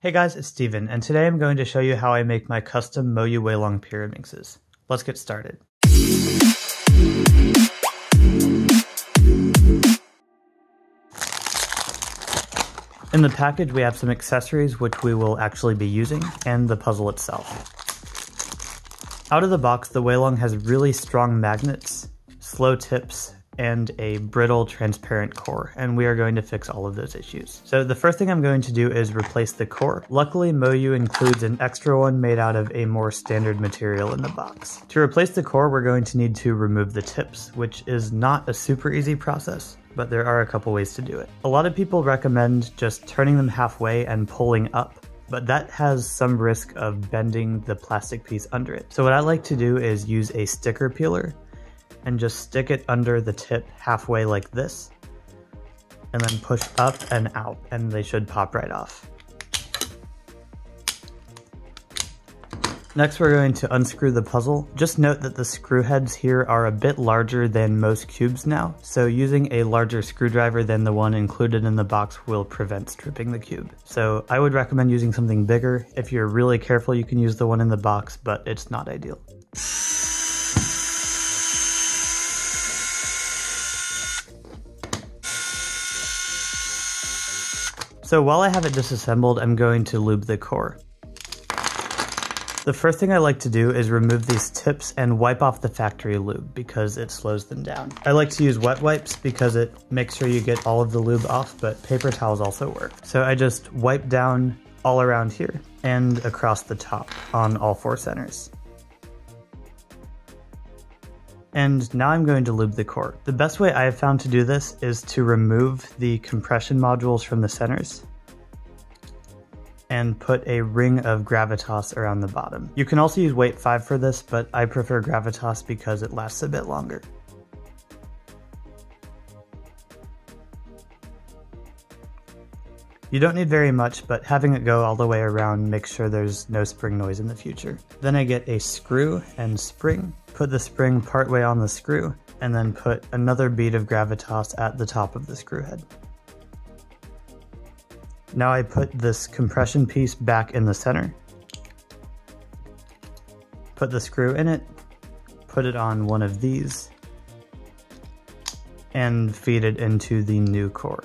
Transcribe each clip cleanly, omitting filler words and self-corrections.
Hey guys, it's Steven, and today I'm going to show you how I make my custom Moyu WeiLong Pyraminxes. Let's get started. In the package we have some accessories which we will actually be using, and the puzzle itself. Out of the box, the WeiLong has really strong magnets, slow tips, and a brittle transparent core, and we are going to fix all of those issues. So the first thing I'm going to do is replace the core. Luckily, Moyu includes an extra one made out of a more standard material in the box. To replace the core, we're going to need to remove the tips, which is not a super easy process, but there are a couple ways to do it. A lot of people recommend just turning them halfway and pulling up, but that has some risk of bending the plastic piece under it. So what I like to do is use a sticker peeler and just stick it under the tip halfway like this, and then push up and out, and they should pop right off. Next, we're going to unscrew the puzzle. Just note that the screw heads here are a bit larger than most cubes now, so using a larger screwdriver than the one included in the box will prevent stripping the cube. So I would recommend using something bigger. If you're really careful, you can use the one in the box, but it's not ideal. So while I have it disassembled, I'm going to lube the core. The first thing I like to do is remove these tips and wipe off the factory lube because it slows them down. I like to use wet wipes because it makes sure you get all of the lube off, but paper towels also work. So I just wipe down all around here and across the top on all four centers. And now I'm going to lube the core. The best way I have found to do this is to remove the compression modules from the centers and put a ring of Gravitas around the bottom. You can also use weight 5 for this, but I prefer Gravitas because it lasts a bit longer. You don't need very much, but having it go all the way around makes sure there's no spring noise in the future. Then I get a screw and spring, put the spring partway on the screw, and then put another bead of Gravitas at the top of the screw head. Now I put this compression piece back in the center, put the screw in it, put it on one of these, and feed it into the new core.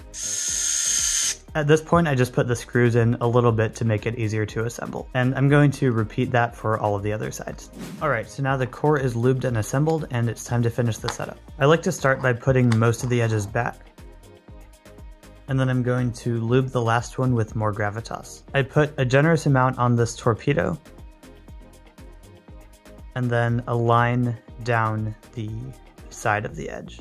At this point, I just put the screws in a little bit to make it easier to assemble, and I'm going to repeat that for all of the other sides. Alright, so now the core is lubed and assembled, and it's time to finish the setup. I like to start by putting most of the edges back, and then I'm going to lube the last one with more Gravitas. I put a generous amount on this torpedo, and then a line down the side of the edge.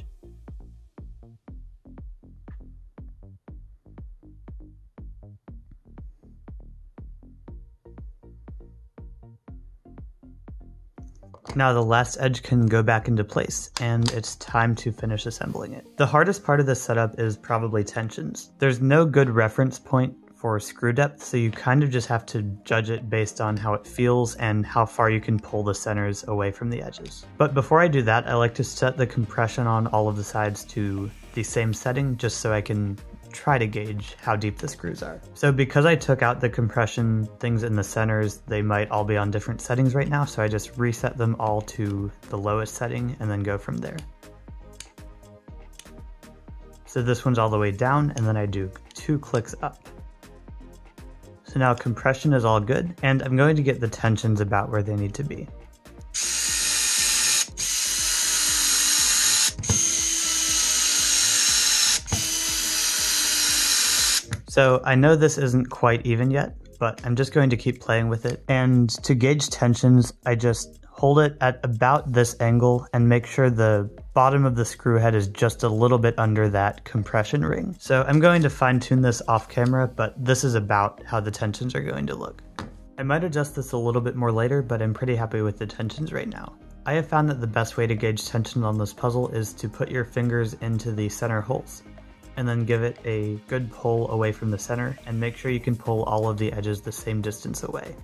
Now the last edge can go back into place, and it's time to finish assembling it. The hardest part of this setup is probably tensions. There's no good reference point for screw depth, so you kind of just have to judge it based on how it feels and how far you can pull the centers away from the edges. But before I do that, I like to set the compression on all of the sides to the same setting just so I can try to gauge how deep the screws are. So because I took out the compression things in the centers, they might all be on different settings right now, so I just reset them all to the lowest setting and then go from there. So this one's all the way down, and then I do 2 clicks up. So now compression is all good, and I'm going to get the tensions about where they need to be. So I know this isn't quite even yet, but I'm just going to keep playing with it. And to gauge tensions, I just hold it at about this angle and make sure the bottom of the screw head is just a little bit under that compression ring. So I'm going to fine tune this off camera, but this is about how the tensions are going to look. I might adjust this a little bit more later, but I'm pretty happy with the tensions right now. I have found that the best way to gauge tension on this puzzle is to put your fingers into the center holes, and then give it a good pull away from the center, and make sure you can pull all of the edges the same distance away.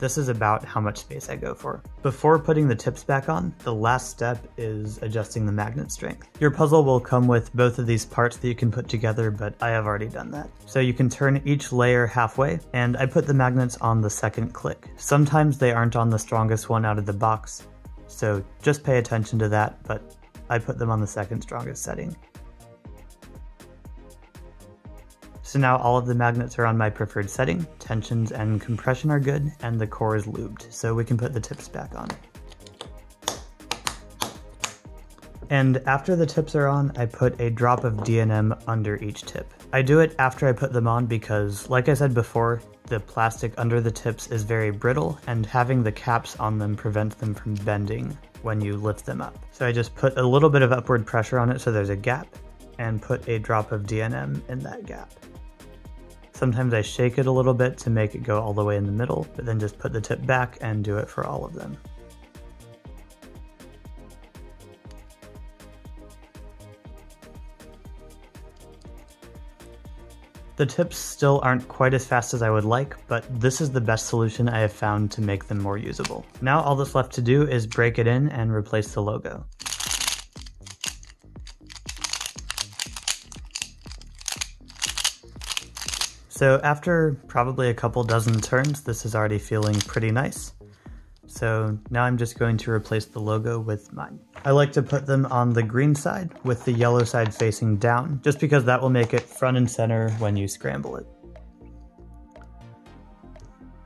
This is about how much space I go for. Before putting the tips back on, the last step is adjusting the magnet strength. Your puzzle will come with both of these parts that you can put together, but I have already done that. So you can turn each layer halfway, and I put the magnets on the second click. Sometimes they aren't on the strongest one out of the box, so just pay attention to that, but I put them on the second strongest setting. So now all of the magnets are on my preferred setting, tensions and compression are good, and the core is lubed, so we can put the tips back on. And after the tips are on, I put a drop of D&M under each tip. I do it after I put them on because, like I said before, the plastic under the tips is very brittle, and having the caps on them prevents them from bending when you lift them up. So I just put a little bit of upward pressure on it so there's a gap, and put a drop of D&M in that gap. Sometimes I shake it a little bit to make it go all the way in the middle, but then just put the tip back and do it for all of them. The tips still aren't quite as fast as I would like, but this is the best solution I have found to make them more usable. Now all that's left to do is break it in and replace the logo. So after probably a couple dozen turns, this is already feeling pretty nice. So now I'm just going to replace the logo with mine. I like to put them on the green side with the yellow side facing down, just because that will make it front and center when you scramble it.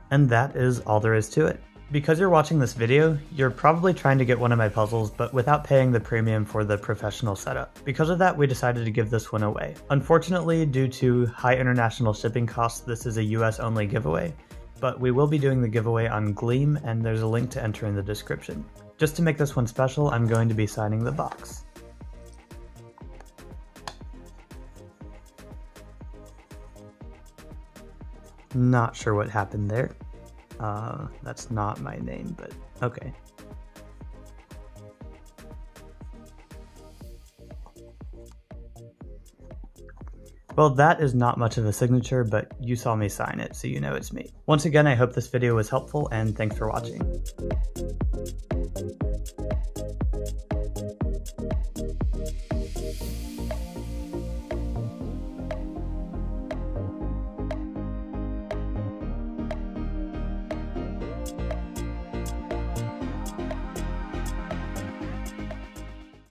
And that is all there is to it. Because you're watching this video, you're probably trying to get one of my puzzles, but without paying the premium for the professional setup. Because of that, we decided to give this one away. Unfortunately, due to high international shipping costs, this is a US only giveaway, but we will be doing the giveaway on Gleam, and there's a link to enter in the description. Just to make this one special, I'm going to be signing the box. Not sure what happened there. That's not my name, but okay. Well, that is not much of a signature, but you saw me sign it, so you know it's me. Once again, I hope this video was helpful, and thanks for watching.